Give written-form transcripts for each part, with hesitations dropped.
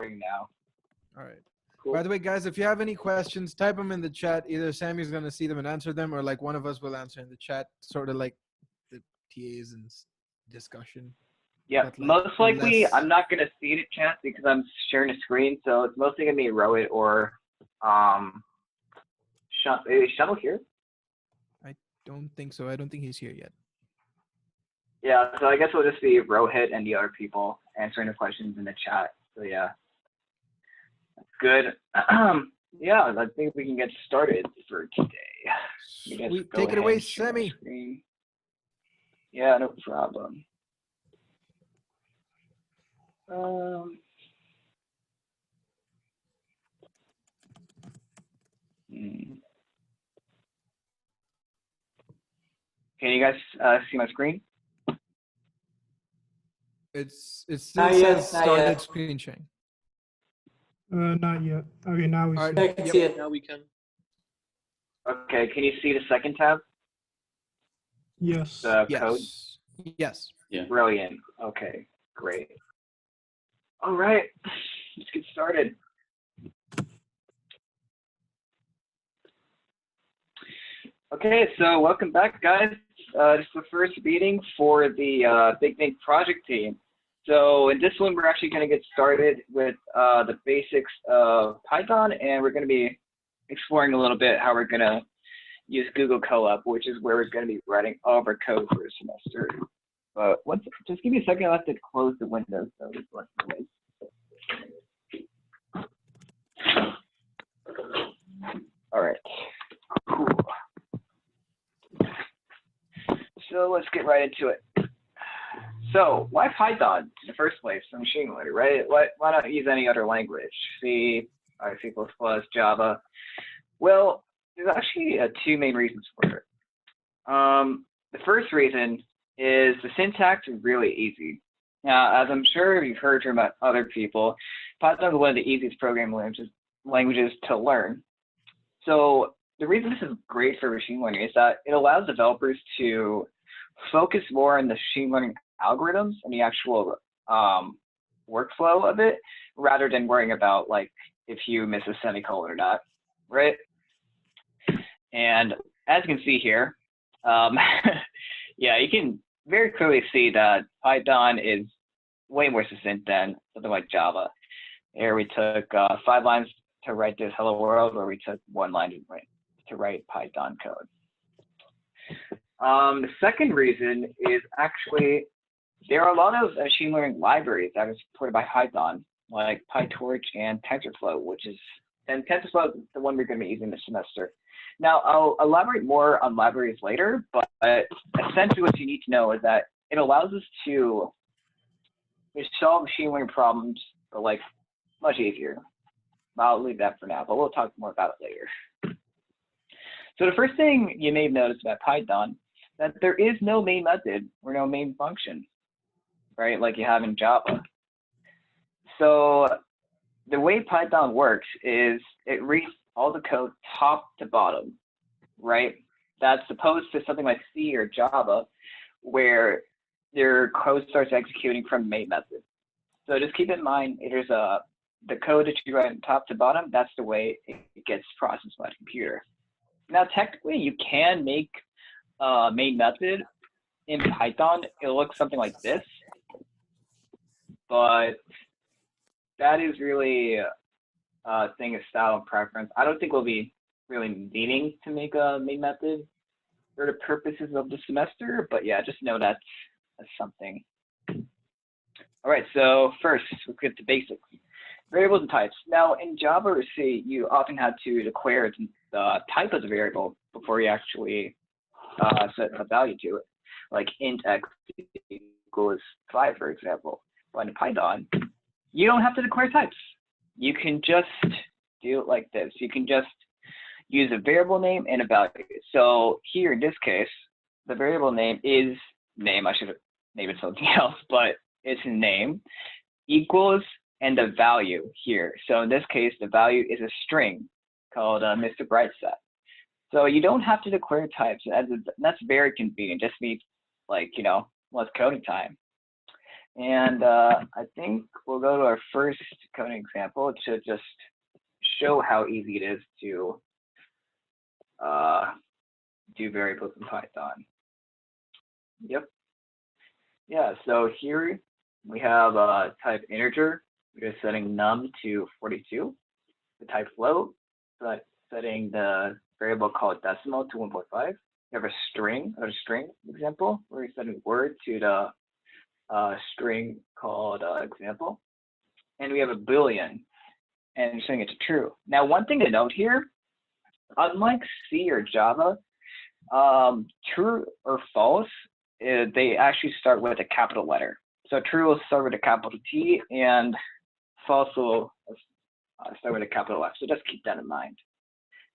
now. All right. Cool. By the way, guys, if you have any questions, type them in the chat. Either Sammy's going to see them and answer them, or like one of us will answer in the chat, sort of like the TAs and discussion. Yeah, But, like, most likely unless- I'm not going to see it in chat because I'm sharing a screen, so it's mostly going to be Rohit or is Shuttle here? I don't think so. I don't think he's here yet. Yeah, so I guess it'll just be Rohit and the other people answering the questions in the chat. So yeah, that's good. Yeah, I think we can get started for today. Sweet. Take it away, Sammy. Yeah, no problem. Can you guys see my screen? It still says started screen sharing. Not yet. Okay, now we All see. right. I can see it now. We can. Okay, can you see the second tab? Yes. The Yes. code? Yes. Yeah. Brilliant. Okay, great. All right, let's get started. Okay, so welcome back, guys. This is the first meeting for the BigTh project team. So in this one, we're actually going to get started with the basics of Python, and we're going to be exploring a little bit how we're going to use Google Colab, which is where we're going to be writing all of our code for the semester. But just give me a second. I'll have to close the window. So just let me wait. All right, cool. So let's get right into it. So why Python in the first place for machine learning, right? Why not use any other language? C, C++, Java? Well, there's actually two main reasons for it. The first reason is the syntax is really easy. Now, as I'm sure you've heard from other people, Python is one of the easiest programming languages to learn. So the reason this is great for machine learning is that it allows developers to focus more on the machine learning algorithms and the actual workflow of it, rather than worrying about like if you miss a semicolon or not, right? And as you can see here, yeah, you can very clearly see that Python is way more succinct than something like Java. Here we took 5 lines to write this hello world, where we took 1 line to write Python code. The second reason is actually there are a lot of machine learning libraries that are supported by Python, like PyTorch and TensorFlow, and TensorFlow is the one we're going to be using this semester. Now, I'll elaborate more on libraries later, but essentially what you need to know is that it allows us to solve machine learning problems, but like much easier. I'll leave that for now, but we'll talk more about it later. So the first thing you may have noticed about Python, that there is no main method or no main function, right, like you have in Java. So the way Python works is it reads all the code top to bottom, right? That's opposed to something like C or Java, where their code starts executing from the main method. So just keep in mind, there's the code that you write top to bottom, that's the way it gets processed by the computer. Now, technically, you can make a main method in Python. It'll look something like this, but that is really a thing of style and preference. I don't think we'll be really needing to make a main method for the purposes of the semester, but yeah, just know that's something. All right, so first, we'll get to basics. Variables and types. Now, in Java or C, you often have to declare the type of the variable before you actually set a value to it, like int x equals 5, for example. But in Python, you don't have to declare types. You can just do it like this. You can just use a variable name and a value. So here, in this case, the variable name is name. I should have named it something else, but it's name equals and the value here. So in this case, the value is a string called Mr. Brightset. So you don't have to declare types. That's very convenient. Just means like, less coding time. And I think we'll go to our first coding example to just show how easy it is to do variables in Python. Yep. Yeah, so here we have a type integer. We're just setting num to 42. The type float, but setting the variable called decimal to 1.5. We have a string example where we're setting word to the string called example. And we have a Boolean and setting it to true. Now, one thing to note here, unlike C or Java, true or false, they actually start with a capital letter. So true will start with a capital T, and false will start with a capital F. So just keep that in mind.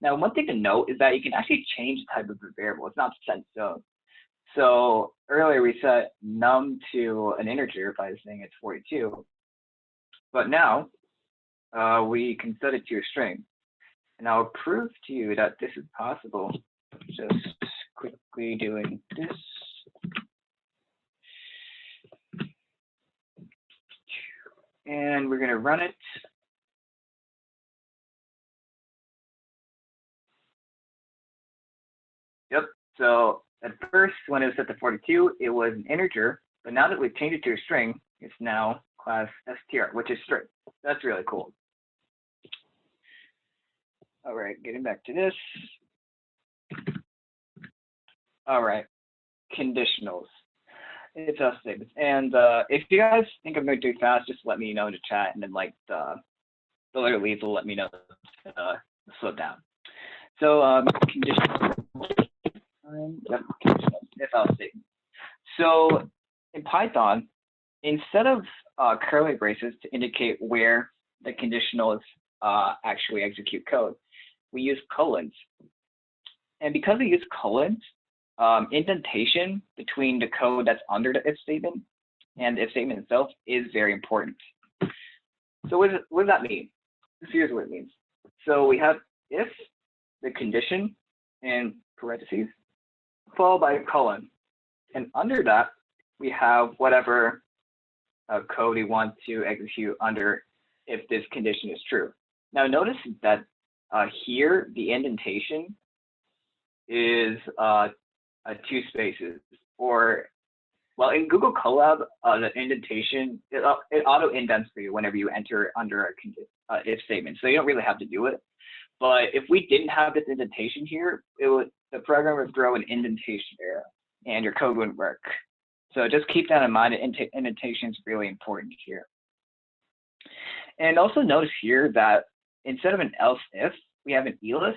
Now, one thing to note is that you can actually change the type of the variable. It's not set in stone. So earlier we set num to an integer by saying it's 42, but now we can set it to a string. And I'll prove to you that this is possible. Just quickly doing this. And we're going to run it. Yep. So at first, when it was set to 42, it was an integer. But now that we've changed it to a string, it's now class str, which is string. That's really cool. All right, getting back to this. All right, conditionals. It's us statements. And if you guys think I'm going too fast, just let me know in the chat, and then like the letter leads will let me know to slow down. So conditionals. Yep, conditionals. If else statements. So in Python, instead of curly braces to indicate where the conditionals actually execute code, we use colons. And because we use colons, indentation between the code that's under the if statement and the if statement itself is very important. So what does that mean? Here's what it means. So we have if, the condition, in parentheses, followed by a colon. And under that, we have whatever code we want to execute under if this condition is true. Now notice that here, the indentation is 2 spaces, or, well, in Google Colab, the indentation, it auto indents for you whenever you enter under a if statement. So you don't really have to do it. But if we didn't have this indentation here, the program would throw an indentation error and your code wouldn't work. So just keep that in mind. Indentation is really important here. And also notice here that instead of an else if, we have an elif.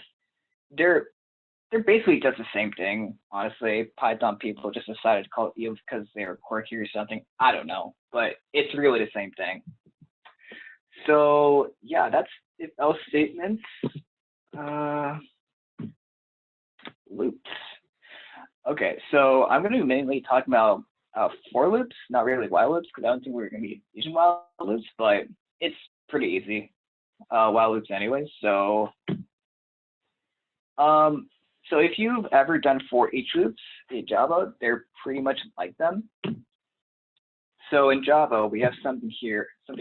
They're basically just the same thing, honestly. Python people just decided to call it elif because they were quirky or something. I don't know, but it's really the same thing. So yeah, that's if else statements. Loops. Okay, so I'm going to be mainly talking about for loops, not really while loops, because I don't think we're going to be using while loops, but it's pretty easy. While loops anyway. So if you've ever done for each loops in Java, they're pretty much like them. So in Java, we have something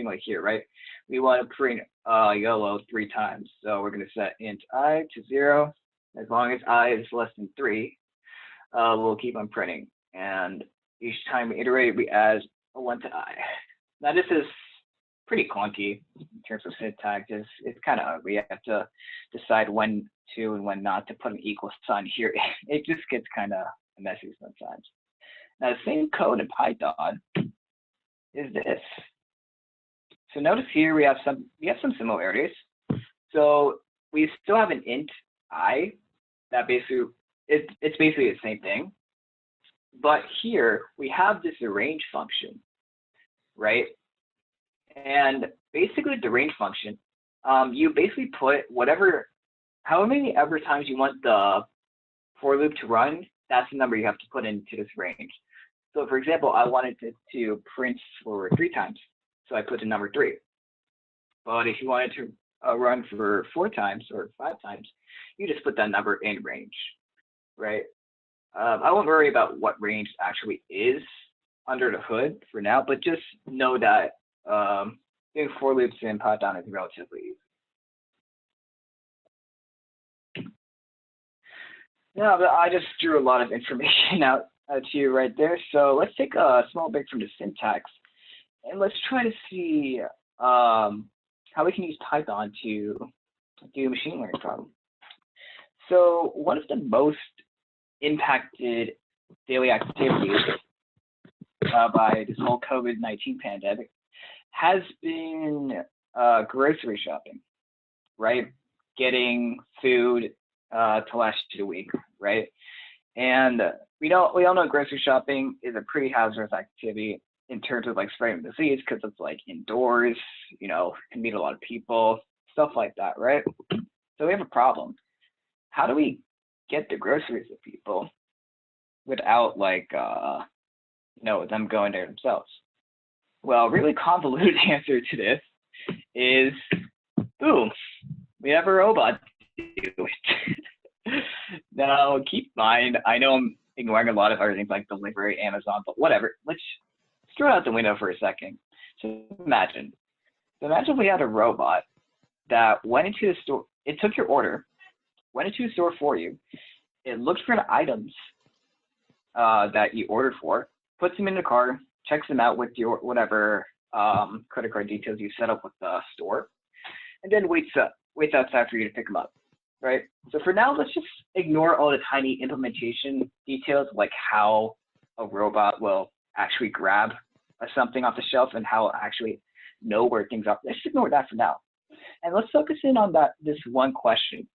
like here, right? We want to print yellow 3 times. So we're going to set int I to 0. As long as I is less than 3, we'll keep on printing. And each time we iterate, we add a 1 to I. Now this is pretty clunky in terms of syntax. It's kind of ugly. You have to decide when to and when not to put an equal sign here. It just gets kind of messy sometimes. Now the same code in Python is this. So notice here we have some similarities. So we still have an int I that basically it's basically the same thing. But here we have this arrange function, right? And basically the range function, you basically put however many ever times you want the for loop to run, that's the number you have to put into this range. So for example, I wanted it to print for 3 times. So I put the number 3. But if you wanted to run for 4 times or 5 times, you just put that number in range, right? I won't worry about what range actually is under the hood for now, but just know that doing for loops in Python is relatively easy. Yeah, but I just drew a lot of information out to you right there. So let's take a small break from the syntax, and let's try to see how we can use Python to do a machine learning problem. So one of the most impacted daily activities by this whole COVID-19 pandemic has been grocery shopping, right? Getting food to last you a week, right? And we all know grocery shopping is a pretty hazardous activity in terms of like spreading disease because it's like indoors, you know, can meet a lot of people, stuff like that, right? So we have a problem. How do we get the groceries to people without like you know, them going there themselves? Well, a really convoluted answer to this is boom, we have a robot do it. Now keep in mind, I know I'm ignoring a lot of other things like delivery, Amazon, but whatever. Let's throw it out the window for a second. So imagine we had a robot that went into the store, it took your order, went into the store for you, it looked for the items that you ordered for, puts them in the car, checks them out with your whatever credit card details you set up with the store, and then waits outside for you to pick them up, right? So for now, let's just ignore all the tiny implementation details, like how a robot will actually grab something off the shelf and how it actually know where things are. Let's ignore that for now. And let's focus in on this one question.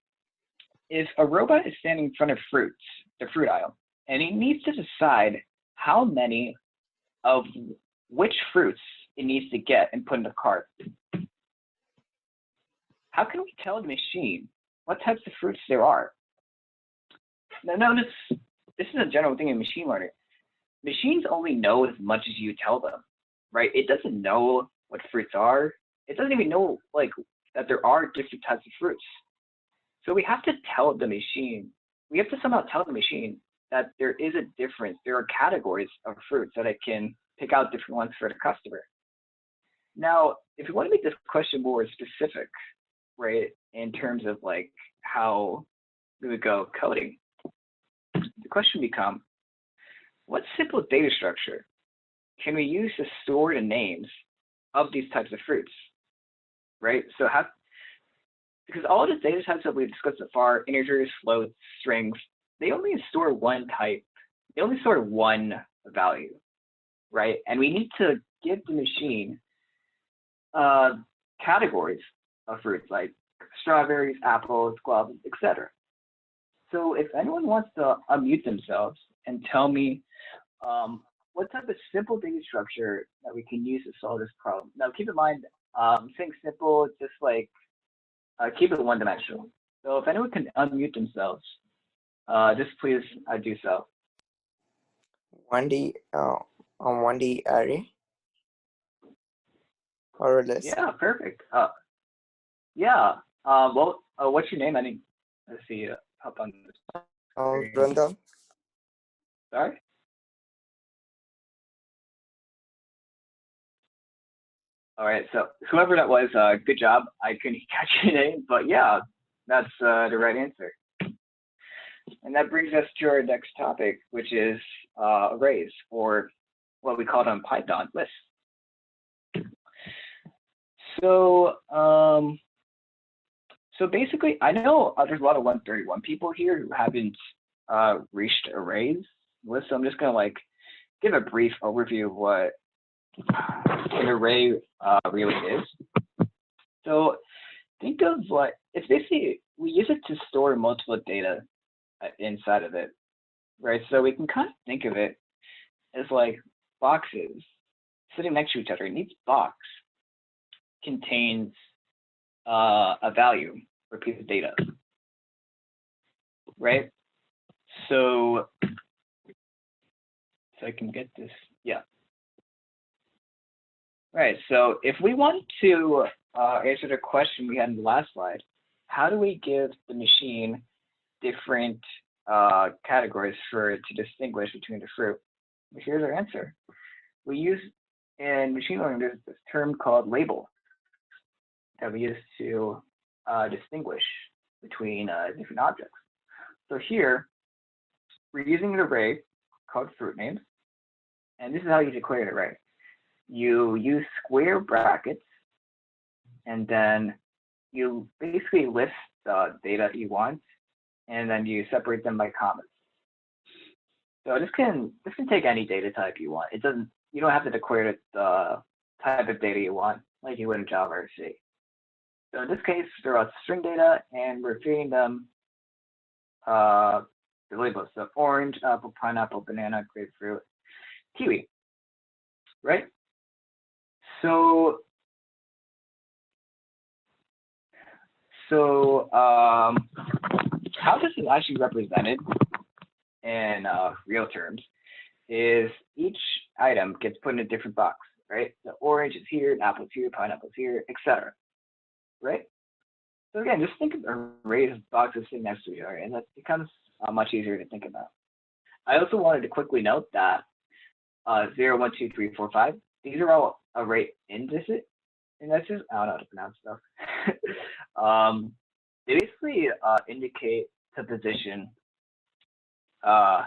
If a robot is standing in front of the fruit aisle, and he needs to decide how many of which fruits it needs to get and put in the cart, how can we tell the machine what types of fruits there are? Now notice, this is a general thing in machine learning. Machines only know as much as you tell them, right? It doesn't know what fruits are. It doesn't even know like that there are different types of fruits. So we have to tell the machine, we have to somehow tell the machine that there is a difference. There are categories of fruits that it can pick out different ones for the customer. Now, if we want to make this question more specific, right, in terms of like how we would go coding, the question becomes, what simple data structure can we use to store the names of these types of fruits, right? So because all of the data types that we've discussed so far, integers, floats, strings, they only store one type. They only store one value, right? And we need to give the machine categories of fruits like strawberries, apples, guavas, etc. So if anyone wants to unmute themselves and tell me what type of simple data structure that we can use to solve this problem. Now keep in mind, saying simple, it's just like keep it one-dimensional. So if anyone can unmute themselves, just please do so. 1D on 1D array or less. Yeah, perfect. Yeah. Well, what's your name? I didn't see up on the Random. Sorry. All right. So whoever that was, good job. I couldn't catch your name, but yeah, that's the right answer. And that brings us to our next topic, which is arrays, or what we call them Python lists. So, so basically, I know there's a lot of 131 people here who haven't reached arrays list. So I'm just gonna like give a brief overview of what an array really is. So think of like, it's basically, we use it to store multiple data inside of it, right? So we can kind of think of it as like boxes sitting next to each other, and each box contains a value or piece of data, right? So I can get this, yeah. Right, so if we want to answer the question we had in the last slide, how do we give the machine different categories for it to distinguish between the fruit? Here's our answer. we use in machine learning, there's this term called label that we use to distinguish between different objects. So here, we're using an array called fruit names, and this is how you declare an array. You use square brackets, and then you basically list the data you want, and then you separate them by commas. So this can take any data type you want. You don't have to declare the type of data you want like you would in Java or C. So in this case, there are string data, and we're feeding them the labels. So orange, apple, pineapple, banana, grapefruit, kiwi, right? So how this is actually represented in real terms is each item gets put in a different box, right? The orange is here, apple's here, pineapple's here, etc. Right? So again, just think of arrays of boxes sitting next to each other, and that becomes much easier to think about. I also wanted to quickly note that 0, 1, 2, 3, 4, 5, these are all array indices. And that's just, I don't know how to pronounce stuff. They basically indicate the position of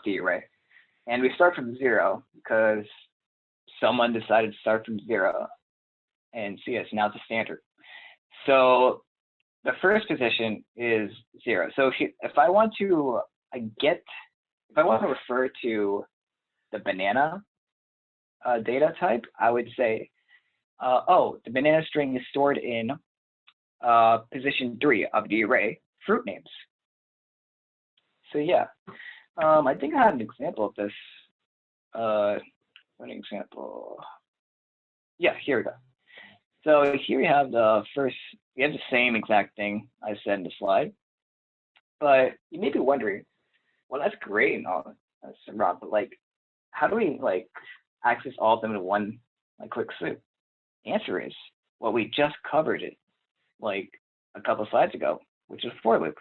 the array. And we start from 0 because someone decided to start from 0 and CS, now it's a standard. So the first position is 0. So if I want to refer to the banana data type, I would say, oh, the banana string is stored in position 3 of the array fruit names. So yeah, I think I had an example of this. One example. Yeah, here we go. So here we have the same exact thing I said in the slide. But you may be wondering, well, that's great and all, Samrat, but like, how do we like access all of them in one quick swoop? The answer is, well, we just covered it like a couple slides ago, which is for loop.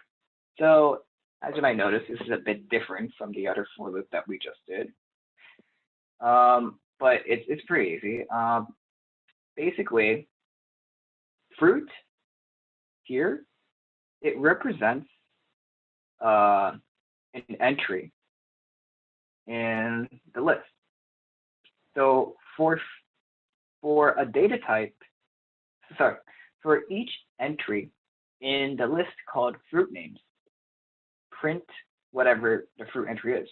So as you might notice, this is a bit different from the other for loop that we just did. But it's pretty easy. Basically, fruit here, it represents an entry in the list. So for a data type, for each entry in the list called fruit names, print whatever the fruit entry is,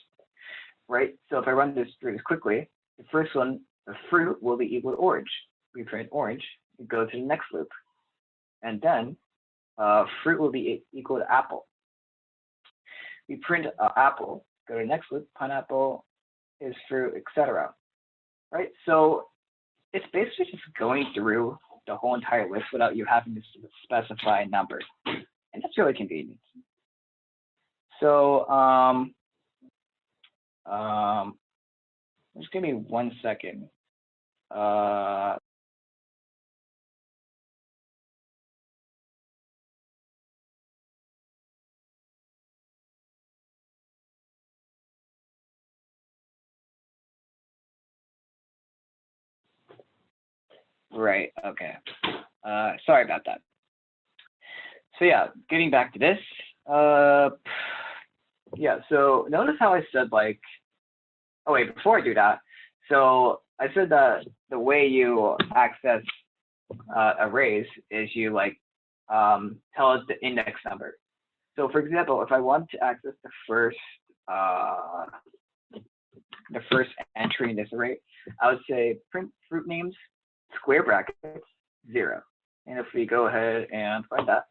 right? So if I run this through this quickly, the first one, the fruit will be equal to orange. We print orange, we go to the next loop. And then fruit will be equal to apple. We print apple, go to the next loop, pineapple is fruit, etc. Right? So it's basically just going through the whole entire list without you having to specify a number. And that's really convenient. So just give me 1 second. Right, okay. Sorry about that. So yeah, getting back to this. Yeah, so notice how I said like, oh wait, before I do that, so I said that the way you access arrays is you like tell us the index number. So for example, if I want to access the first entry in this array, I would say print fruit names, square brackets, 0. And if we go ahead and find that,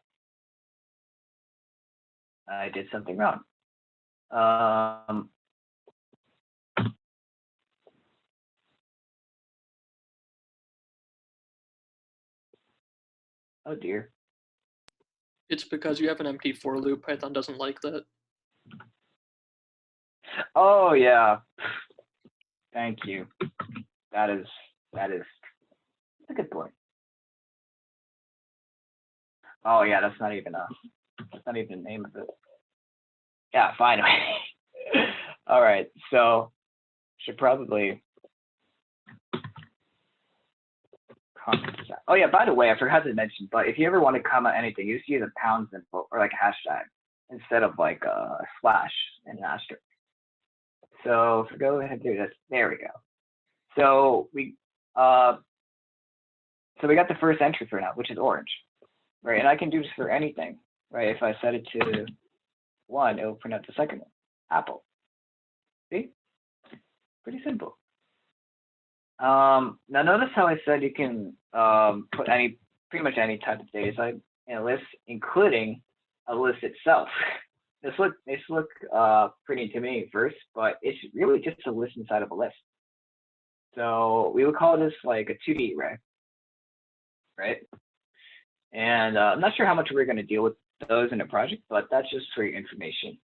I did something wrong. Oh dear. It's because you have an empty for loop. Python doesn't like that. Oh yeah. Thank you. That is a good point. Oh yeah, that's not even the name of it. Yeah, finally. All right, so should probably Oh yeah, by the way, I forgot to mention, but if you ever want to comment anything, you just use a pound symbol or like a hashtag instead of like a slash and an asterisk. So if we go ahead and do this, there we go. So we got the first entry for now, which is orange, right? And I can do this for anything, right? If I set it to 1, it will print out the second one, apple. See? Pretty simple. Now notice how I said you can put pretty much any type of data type in a list, including a list itself. This look pretty intimidating at first, but it's really just a list inside of a list. So we would call this like a 2D array, right? And I'm not sure how much we're going to deal with those in a project, but that's just for your information.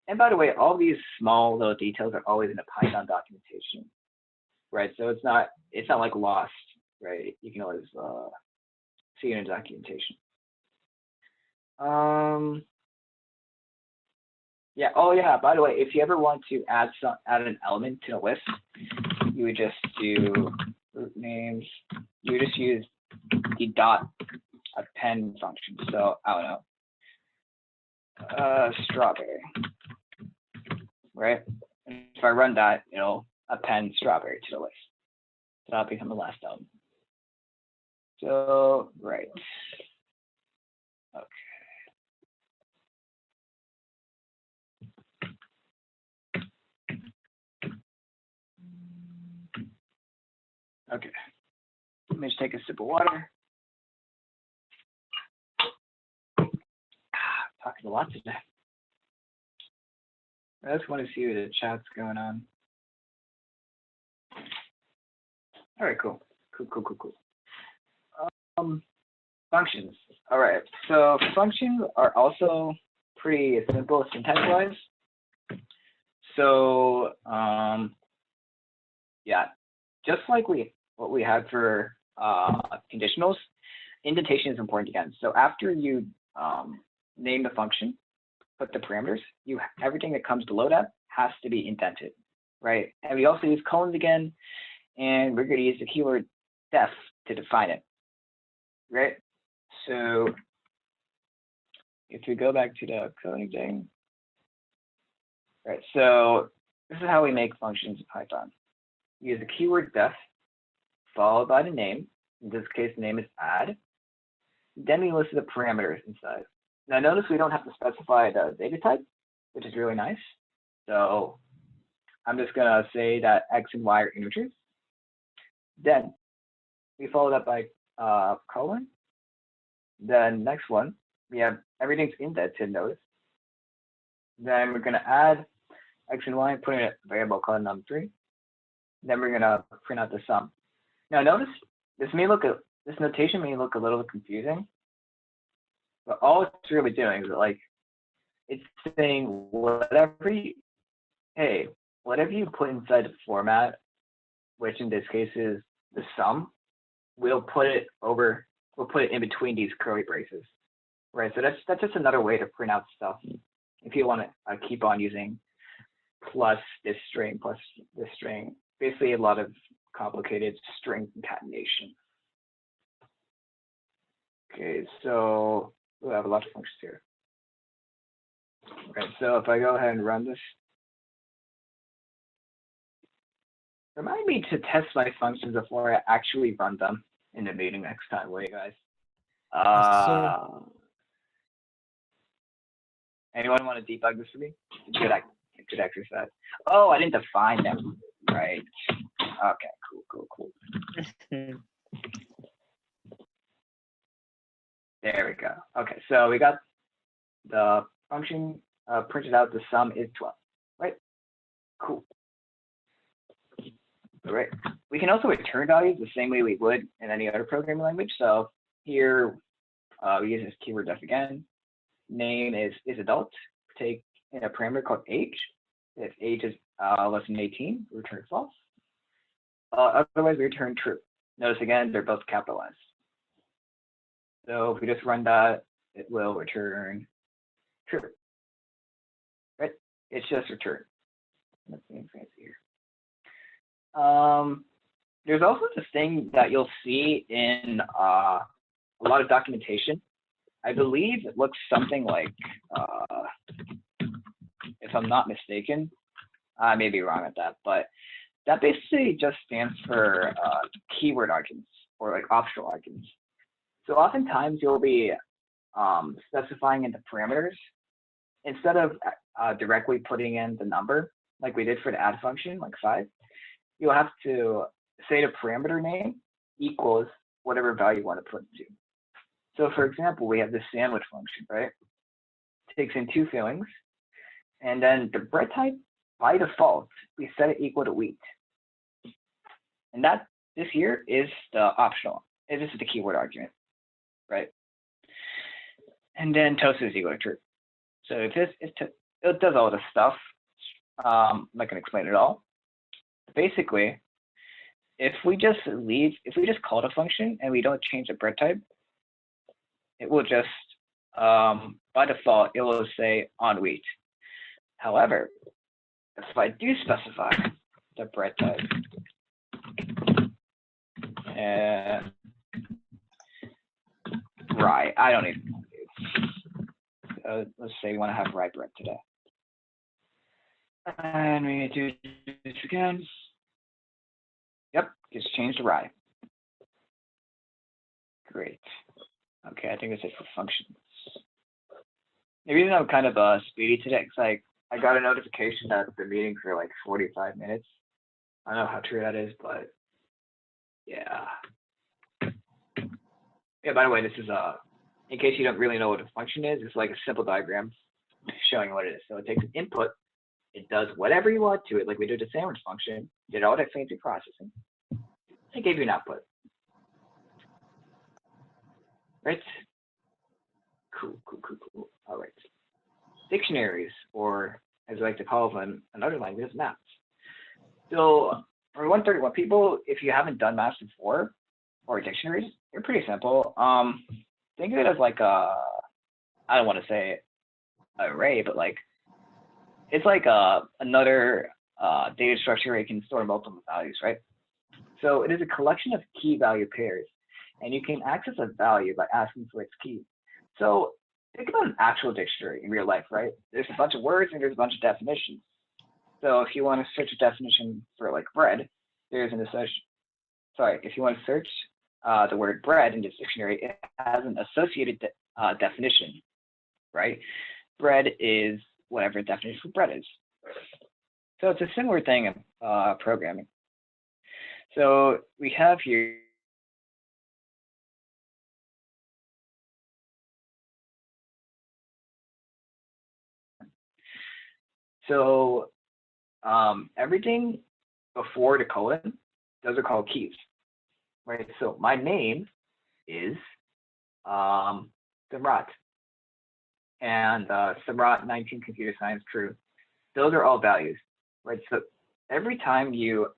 And by the way, all these small little details are always in a Python documentation, right? So it's not like lost, right? You can always see it in documentation. Yeah. Oh yeah. By the way, if you ever want to add an element to a list, you would just do root names. You would just use the dot append function. So I don't know, strawberry, right? And if I run that, it'll append strawberry to the list. So that'll become the last element. So right. Okay. Okay. Let me just take a sip of water. Talking a lot today. I just want to see what the chat's going on. All right, cool. Cool. Functions. All right. So functions are also pretty simple syntax-wise. So yeah, just like what we had for conditionals, indentation is important again. So after you name the function, put the parameters, everything that comes below that has to be indented, right? And we also use colons again, and we're going to use the keyword def to define it, right? So if we go back to the coding thing, right? So this is how we make functions in Python. We use the keyword def followed by the name. In this case, the name is add. Then we list the parameters inside. Now notice we don't have to specify the data type, which is really nice. So I'm just gonna say that X and Y are integers. Then we follow that by colon. Then next one, we have everything's indented, notice. Then we're gonna add X and Y, put in a variable called num3. Then we're gonna print out the sum. Now notice this notation may look a little confusing, but all it's really doing is it's saying whatever you put inside the format, which in this case is the sum, we'll put it in between these curly braces, right? So that's just another way to print out stuff. If you want to keep on using plus this string, basically a lot of complicated string concatenation. Okay, so we'll have a lot of functions here. Right, so if I go ahead and run this, remind me to test my functions before I actually run them in the meeting next time, will you guys? Anyone want to debug this for me? Good exercise. Oh, I didn't define them. Right. Okay, cool. There we go. Okay, so we got the function printed out. The sum is 12, right? Cool. All right. We can also return values the same way we would in any other programming language. So here we use this keyword def again. Name is adult. Take in a parameter called age. If age is less than 18, return false. Otherwise, we return true. Notice again, they're both capitalized. So if we just run that, it will return true. Right? It's just return. Let's see fancy here. there's also this thing that you'll see in a lot of documentation. I believe it looks something like, if I'm not mistaken, I may be wrong at that, but that basically just stands for keyword arguments or like optional arguments. So oftentimes you'll be specifying in the parameters instead of directly putting in the number like we did for the add function, like 5. You'll have to say the parameter name equals whatever value you want to put into. So for example, we have this sandwich function, right? It takes in 2 fillings, and then the bread type, by default, we set it equal to wheat. And that, this here is the optional. This is the keyword argument, right? And then toast is equal to true. So if this, it does all this stuff. I'm not going to explain it all. Basically, if we just call the function and we don't change the bread type, it will just, by default, it will say on wheat. However, if I do specify the bread type, and rye, I don't even know. Let's say we want to have rye bread today. And we do this again. Yep, just change to rye. Great. Okay, I think that's it for functions. The reason I'm kind of speedy today is like I got a notification that I've been meeting for like 45 minutes. I don't know how true that is, but yeah. Yeah, by the way, this is in case you don't really know what a function is, it's like a simple diagram showing what it is. So it takes an input, it does whatever you want to it, like we did the sandwich function, did all that fancy processing, it gave you an output. Right? Cool. All right. Dictionaries, or as I like to call them, another language, maps. So for 131 people, if you haven't done maps before, or dictionaries, they're pretty simple. Think of it as like a, I don't want to say array, but like it's like another data structure where you can store multiple values, right? So it is a collection of key value pairs, and you can access a value by asking for its key. So think about an actual dictionary in real life, right? There's a bunch of words and there's a bunch of definitions. So if you want to search a definition for like bread, there's an association. Sorry, if you want to search the word bread in this dictionary, it has an associated definition, right? Bread is whatever definition for bread is. So it's a similar thing in programming. So we have here everything before the colon, those are called keys, right? So my name is Samrat, and Samrat 19 computer science crew. Those are all values, right? So every time you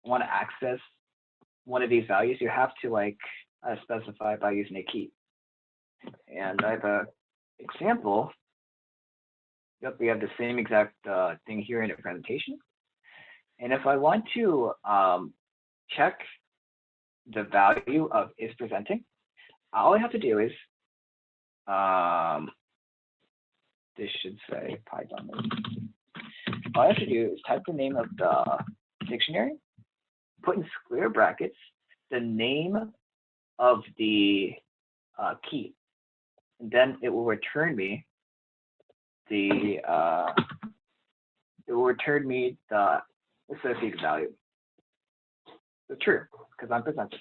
want to access one of these values, you have to like specify by using a key. And I have an example. Yep, we have the same exact thing here in the presentation. And if I want to check the value of is presenting, all I have to do is, this should say Python. All I have to do is type the name of the dictionary, put in square brackets the name of the key, and then it will return me the associated value. So true, because I'm presenting.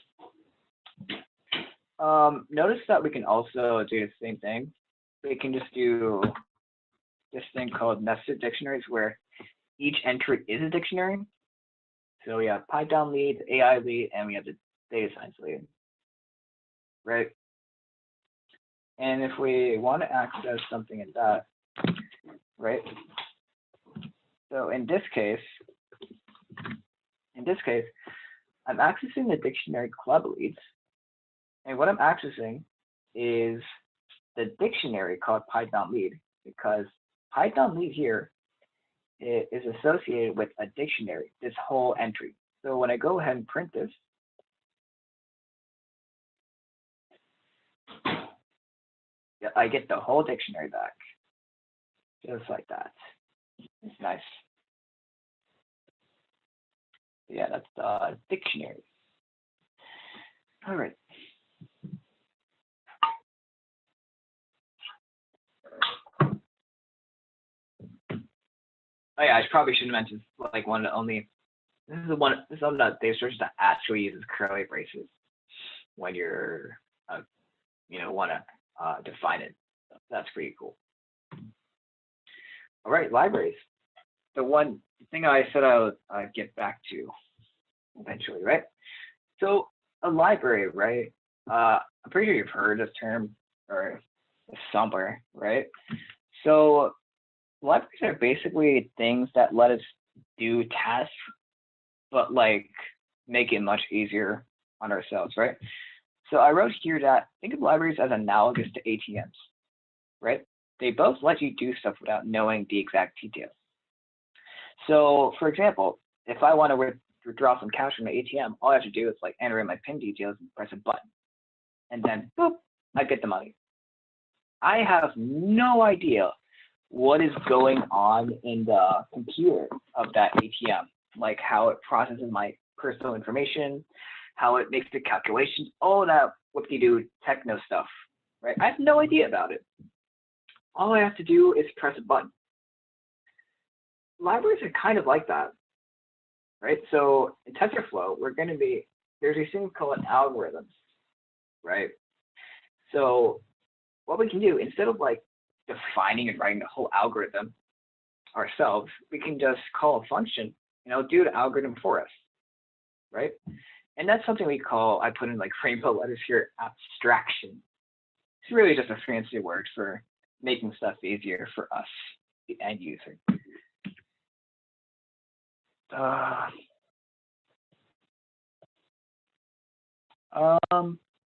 Notice that we can also do the same thing. We can just do this thing called nested dictionaries, where each entry is a dictionary. So we have Python lead, AI lead, and we have the data science lead, right? And if we want to access something in that, right? So in this case, I'm accessing the dictionary club leads, and what I'm accessing is the dictionary called Python lead, because Python lead here is associated with a dictionary, this whole entry. So when I go ahead and print this, yeah, I get the whole dictionary back, just like that. It's nice. Yeah, that's Dictionaries. All right. Oh yeah, I probably shouldn't mention like one of the only. This is one that they search that actually uses curly braces when you're, want to define it. So that's pretty cool. All right, libraries. The one thing I said I would get back to eventually, right? So a library, right? I'm pretty sure you've heard this term or somewhere, right? So libraries are basically things that let us do tasks, but like make it much easier on ourselves, right? So I wrote here that think of libraries as analogous to ATMs, right? They both let you do stuff without knowing the exact details. So for example, if I want to withdraw some cash from the ATM, all I have to do is like enter in my PIN details and press a button. And then boop, I get the money. I have no idea what is going on in the computer of that ATM, like how it processes my personal information, how it makes the calculations, all that whoop-de-doo techno stuff, right? I have no idea about it. All I have to do is press a button. Libraries are kind of like that, right? So in TensorFlow, there's these things called algorithms, right? So what we can do, instead of like defining and writing the whole algorithm ourselves, we can just call a function and it'll do the algorithm for us, right? And that's something we call, I put in like rainbow letters here, abstraction. It's really just a fancy word for making stuff easier for us, the end user.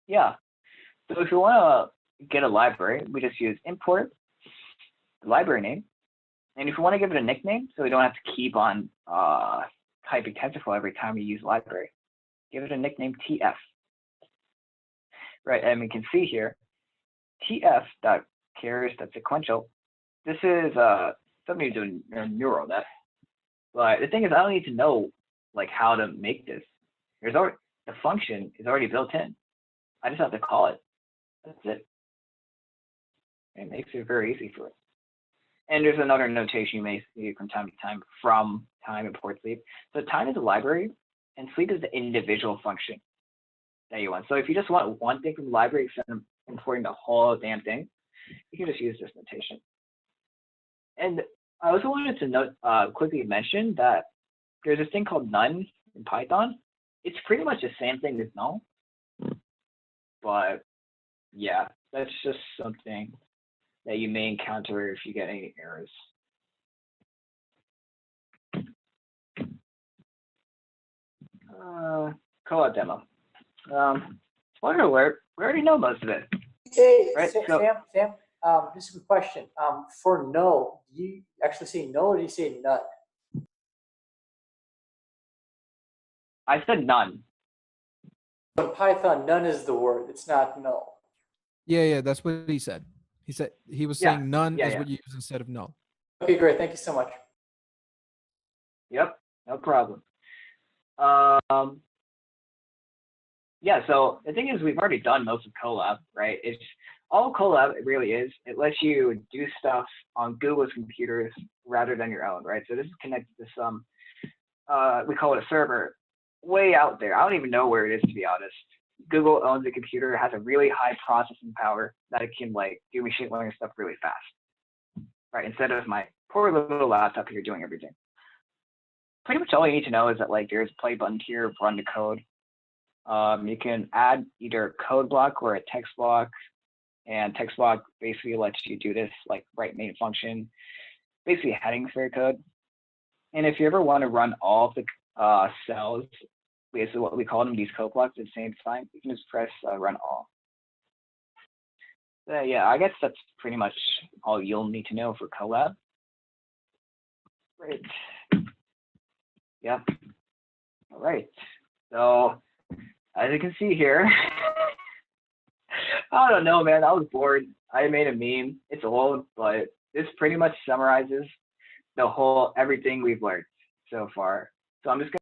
Yeah. So if you want to get a library, we just use import the library name. And if you want to give it a nickname, so we don't have to keep on typing TensorFlow every time we use library, give it a nickname TF. Right, and we can see here, TF.carries.sequential. This is something to do in neural net. But the thing is, I don't need to know like how to make this. The function is already built in. I just have to call it. That's it. It makes it very easy for us. And there's another notation you may see from time to time, from time import sleep. So time is a library, and sleep is the individual function that you want. So if you just want one thing from the library instead of importing the whole damn thing, you can just use this notation. And I also wanted to quickly mention that there's this thing called none in Python. It's pretty much the same thing as null. But yeah, that's just something that you may encounter if you get any errors. Colab demo. Spoiler alert, we already know most of it. Hey, right? Sam, just a quick question. For null, do you actually say null or do you say none? I said none. In Python, none is the word. It's not null. Yeah, that's what he said. He was saying none is what you use instead of null. Okay, great. Thank you so much. Yep, no problem. Yeah, so the thing is, we've already done most of Colab, right? It's all Colab really is. It lets you do stuff on Google's computers rather than your own, right? So this is connected to some, we call it a server, way out there. I don't even know where it is, to be honest. Google owns a computer, has a really high processing power that it can like do machine learning stuff really fast, right? Instead of my poor little laptop here doing everything. Pretty much all you need to know is that like there's a play button here, run the code. You can add either a code block or a text block, and text block basically lets you do this like write main function, basically headings for your code. And if you ever want to run all of the cells, basically what we call them, these code blocks at the same time, you can just press run all. Yeah, I guess that's pretty much all you'll need to know for Colab. Great. Yeah. All right. So as you can see here, I don't know, man. I was bored. I made a meme. It's old, but this pretty much summarizes the whole everything we've learned so far. So I'm just gonna